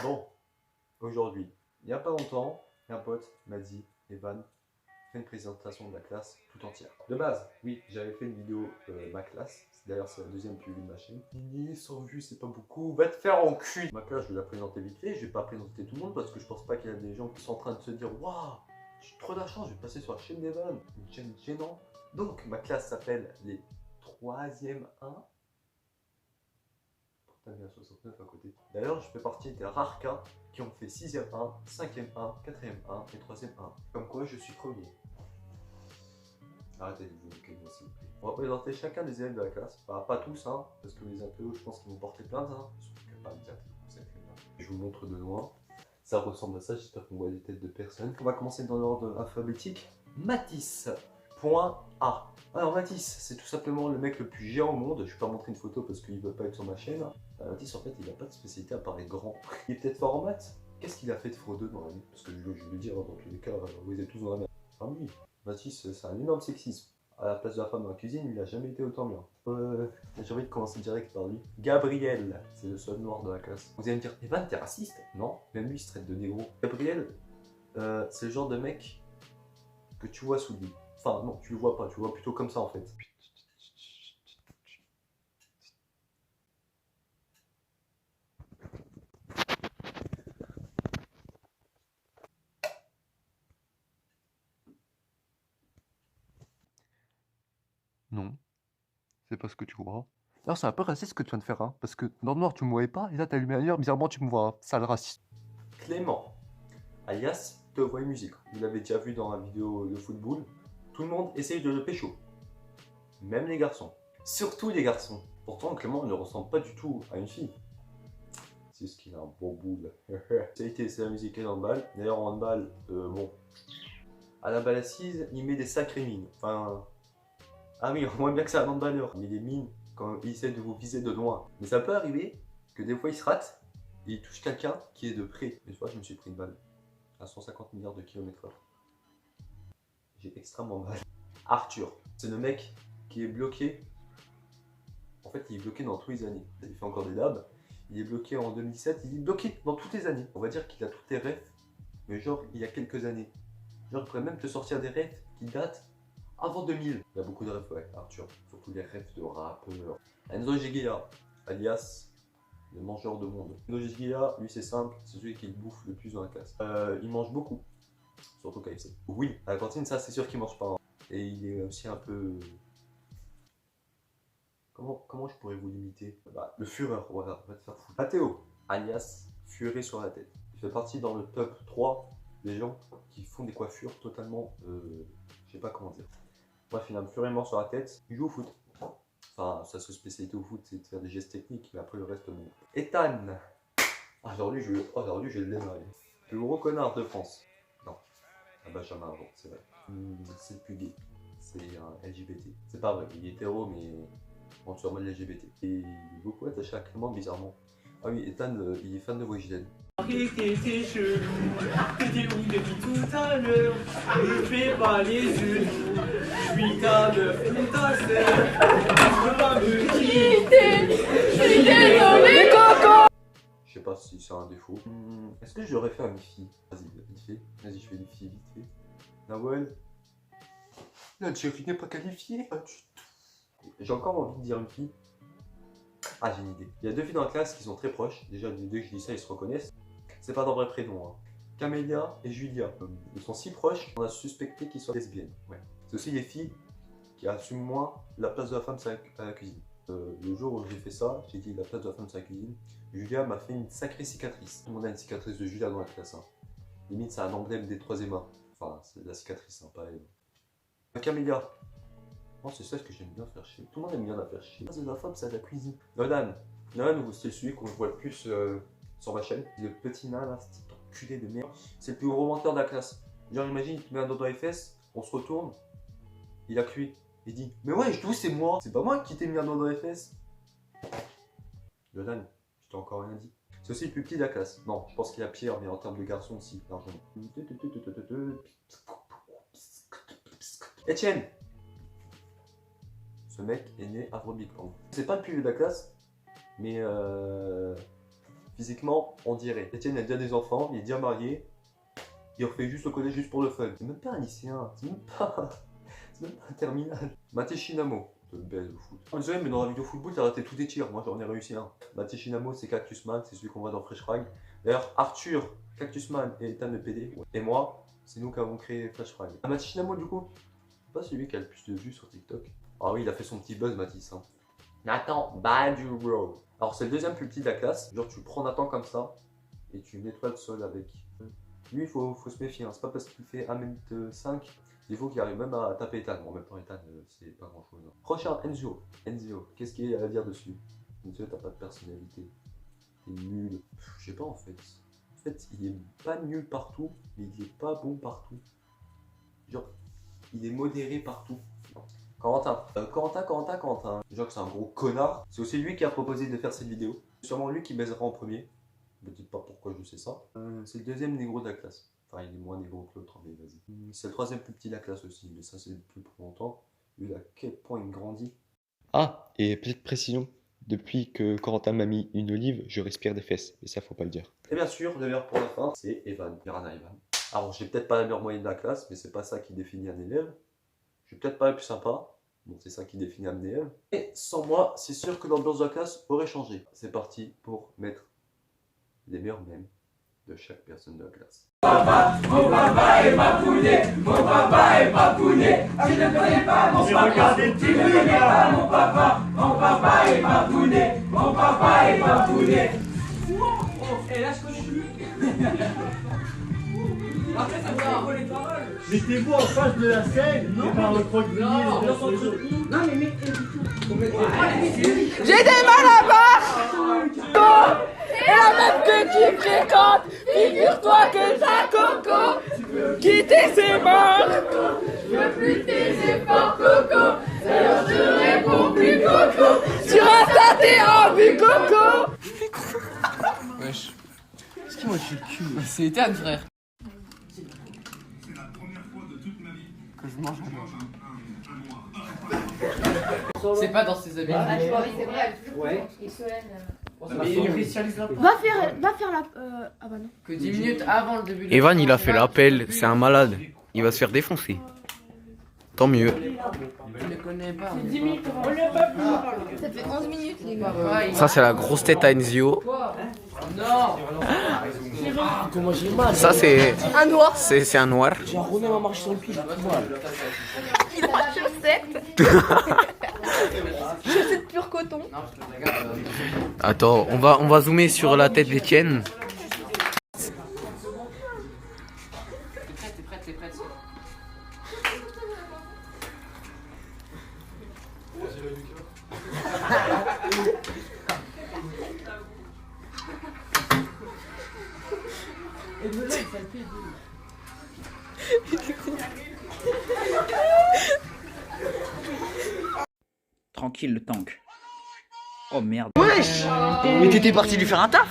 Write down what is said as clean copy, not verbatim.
Bon, aujourd'hui, il n'y a pas longtemps, un pote m'a dit, Evan, fais une présentation de la classe tout entière. De base, oui, j'avais fait une vidéo ma classe. D'ailleurs, c'est la deuxième plus vue de ma chaîne. Fini, 100 vues, c'est pas beaucoup. Va te faire en cul. Ma classe, je vais la présenter vite fait. Je vais pas présenter tout le monde parce que je pense pas qu'il y a des gens qui sont en train de se dire waouh, j'ai trop de la chance, je vais passer sur la chaîne d'Evan. Une chaîne gênante. Donc, ma classe s'appelle les 3e 1. T'as bien 69 à côté. D'ailleurs, je fais partie des rares cas qui ont fait 6e 1, 5e 1, 4e 1 et 3e 1. Comme quoi, je suis premier. Arrêtez de vous moquer de moi, s'il vous plaît. On va présenter chacun des élèves de la classe. Enfin, pas tous, hein, parce que les intellos, je pense qu'ils vont porter plainte. Hein. Surtout qu'il n'y a pas des intellos comme ça. Je vous montre de loin. Ça ressemble à ça, j'espère qu'on voit des têtes de personnes. On va commencer dans l'ordre alphabétique. Matisse. Point A. Alors Matisse, c'est tout simplement le mec le plus géant au monde. Je vais pas montrer une photo parce qu'il veut pas être sur ma chaîne. Matisse, en fait, il a pas de spécialité à part les grands. Il est peut-être fort en maths. Qu'est-ce qu'il a fait de fraudeux dans la vie? Parce que je veux le dire, dans tous les cas, vous êtes tous dans la merde. Ah oui, Matisse, c'est un énorme sexisme. À la place de la femme dans la cuisine, il a jamais été autant bien. J'ai envie de commencer direct par lui. Gabriel, c'est le seul noir de la classe. Vous allez me dire, Evan, t'es raciste? Non, même lui, il se traite de négro. Gabriel, c'est le genre de mec que tu vois sous lui. Enfin, non, tu le vois pas, tu le vois plutôt comme ça en fait. Non, c'est pas ce que tu vois. Alors c'est un peu raciste ce que tu viens de faire, hein, parce que dans le noir tu me voyais pas, et là t'as allumé ailleurs, bizarrement tu me vois, hein. Sale raciste. Clément, alias Te Voix Musique. Vous l'avez déjà vu dans la vidéo de football. Tout le monde essaye de le pécho. Même les garçons. Surtout les garçons. Pourtant, Clément ne ressemble pas du tout à une fille. C'est ce qu'il a un beau boule. C'est la musique et handball. D'ailleurs, en handball, bon. À la balle assise, il met des sacrées mines. Enfin. Ah oui, on voit bien que c'est un handballeur. Il met des mines quand il essaie de vous viser de loin. Mais ça peut arriver que des fois il se rate et il touche quelqu'un qui est de près. Une fois, je me suis pris une balle à 150 milliards de km/h. J'ai extrêmement mal. Arthur, c'est le mec qui est bloqué. En fait, il est bloqué dans tous les années. Il fait encore des labs. Il est bloqué en 2007. Il est bloqué dans toutes les années. On va dire qu'il a tous tes rêves, mais genre il y a quelques années. Genre, il pourrait même te sortir des rêves qui datent avant 2000. Il y a beaucoup de rêves, ouais, Arthur. Surtout les rêves de rappeur. Enzo Giguia, alias le mangeur de monde. Enzo Giguia, lui c'est simple, c'est celui qui bouffe le plus dans la classe. Il mange beaucoup. Surtout KFC. Oui, à la cantine, ça c'est sûr qu'il mange pas. Hein. Et il est aussi un peu... Comment je pourrais vous limiter? Bah, le fureur, voilà, va te faire foutre. Mathéo, alias Furet sur la tête. Il fait partie dans le top 3 des gens qui font des coiffures totalement... je sais pas comment dire. Bref, il a un furet mort sur la tête, il joue au foot. Enfin, sa spécialité au foot, c'est de faire des gestes techniques, mais après le reste, bon. Ethan. Alors lui, je le démarrer. Le plus gros connard de France. Non, un Benjamin avant, c'est vrai. C'est le plus gay. C'est un LGBT. C'est pas vrai, il est hétéro, mais on se remet LGBT. Et il est beaucoup attaché à Clément, bizarrement. Ah oui, Ethan, il est fan de Weshden. T'es chelou, t'étais où depuis tout à l'heure? Ne fais pas les yeux, je suis ta meuf ou ta sœur. Tu peux pas me quitter, je suis désolé coco. Je sais pas si c'est un défaut. Est-ce que je l'aurais fait à mes filles? Vas-y, vite fait. Vas-y, je fais des filles vite fait. Nawel. L'Algérie n'est pas qualifiée. J'ai encore envie de dire une fille. Ah, j'ai une idée. Il y a deux filles dans la classe qui sont très proches. Déjà, dès que je dis ça, ils se reconnaissent. C'est pas leur vrai prénom. Hein. Camélia et Julia. Ils sont si proches qu'on a suspecté qu'ils soient lesbiennes. Ouais. C'est aussi des filles qui assument moins la place de la femme à la cuisine. Le jour où j'ai fait ça, j'ai dit la place de la femme c'est la cuisine. Julia m'a fait une sacrée cicatrice. Tout le monde a une cicatrice de Julia dans la classe. Hein. Limite, c'est un emblème des 3e A. Enfin, c'est la cicatrice, hein, pas elle. Camélia. Oh, c'est ça ce que j'aime bien faire chier. Tout le monde aime bien la faire chier. C'est la femme, c'est la cuisine. Nolan, c'est celui qu'on voit le plus sur ma chaîne. Le petit nain là, ce petit enculé de merde. C'est le plus gros menteur de la classe. Genre, imagine, il te met un doigt dans les fesses, on se retourne, il a cuit. Il dit, mais ouais, d'où c'est moi? C'est pas moi qui t'ai mis un doigt dans les fesses. Nolan, je t'ai encore rien dit. C'est aussi le plus petit de la classe. Non, je pense qu'il y a pire, mais en termes de garçon aussi, largement. Etienne. Ce mec est né à Big Bang. C'est pas le plus vieux de la classe, mais Physiquement, on dirait. Etienne a déjà des enfants, il est déjà marié. Il refait juste au collège juste pour le fun. C'est même pas un lycéen, c'est même pas un terminal. Mathé Shinamo, te baise au foot. Désolé, mais dans la vidéo football, t'as raté tous tes tirs. Moi, j'en ai réussi un. Mathé Shinamo, c'est Cactusman, c'est celui qu'on voit dans Fresh Frag. D'ailleurs, Arthur, Cactusman et Ethan le PD. Et moi, c'est nous qui avons créé Fresh Frag. Mathé Shinamo, du coup, c'est pas celui qui a le plus de vues sur TikTok. Ah oui, il a fait son petit buzz, Mathis. Hein. Nathan Badu Bro. Alors, c'est le deuxième plus petit de la classe. Genre, tu prends Nathan comme ça et tu nettoies le sol avec. Lui, il faut se méfier. Hein. C'est pas parce qu'il fait 1m5 il faut qu'il arrive même à taper Ethan. Bon, en même temps, Ethan, c'est pas grand chose. Hein. Prochain, Enzo. Enzo, qu'est-ce qu'il y a à dire dessus? Enzo, t'as pas de personnalité. T'es nul. Je sais pas en fait. En fait, il est pas nul partout, mais il est pas bon partout. Genre, il est modéré partout. Corentin. Corentin. Genre que c'est un gros connard. C'est aussi lui qui a proposé de faire cette vidéo. C'est sûrement lui qui baisera en premier. Ne me dites pas pourquoi je sais ça. C'est le deuxième négro de la classe. Enfin, il est moins négro que l'autre, mais vas-y. C'est le troisième plus petit de la classe aussi, mais ça c'est plus pour longtemps. Vu à quel point il grandit. Ah, et petite précision. Depuis que Corentin m'a mis une olive, je respire des fesses. Et ça, faut pas le dire. Et bien sûr, le meilleur pour la fin, c'est Evan. Piranha Evan. Alors, j'ai peut-être pas la meilleure moyenne de la classe, mais c'est pas ça qui définit un élève. Je suis peut-être pas le plus sympa. Bon, c'est ça qui définit un élève. Et sans moi, c'est sûr que l'ambiance de la classe aurait changé. C'est parti pour mettre les meilleurs mèmes de chaque personne de la classe. Mon papa est papounet, mon papa est papounet. Tu ne connais pas mon papa, tu ne connais pas mon papa est papounet, mon papa est papounet. Et là je connais plus. Après ça me fait les paroles. Mettez-vous en face de la scène et par le crocodile. Non mais J'ai des mal à barre. Et la meuf que tu fréquentes, figure-toi que ta coco quitter ses morts. Je veux plus tes efforts, coco. Alors je réponds plus coco. Sur Insta t'es en vue, coco. Wesh. Est-ce que moi je suis le cul? C'est Ethan, frère. C'est la première fois de toute ma vie Que je mange que je mange un noir. C'est pas dans ses habits. Ah, tu vois, oui, c'est vrai. Ouais. Et Solène. Va faire la. Ah bah non. Que 10 minutes avant le début de Evan, il a fait l'appel, c'est un malade. Il va se faire défoncer. Tant mieux. Je ne connais pas. 10 minutes. On l'a pas pu. Ça fait 11 minutes, les gars. Ça, c'est la grosse tête à Enzio. Non. Ah, comment j'ai mal. Ça, c'est Un noir. c'est un noir. J'ai un Romain m'a marché sur le pied, j'ai tout mal. Il a la chaussette. Chaussette pur coton. Attends, on va zoomer sur la tête d'Etienne. T'es prête. Tranquille le tank. Oh merde. Wesh! Mais t'étais parti lui faire un taf?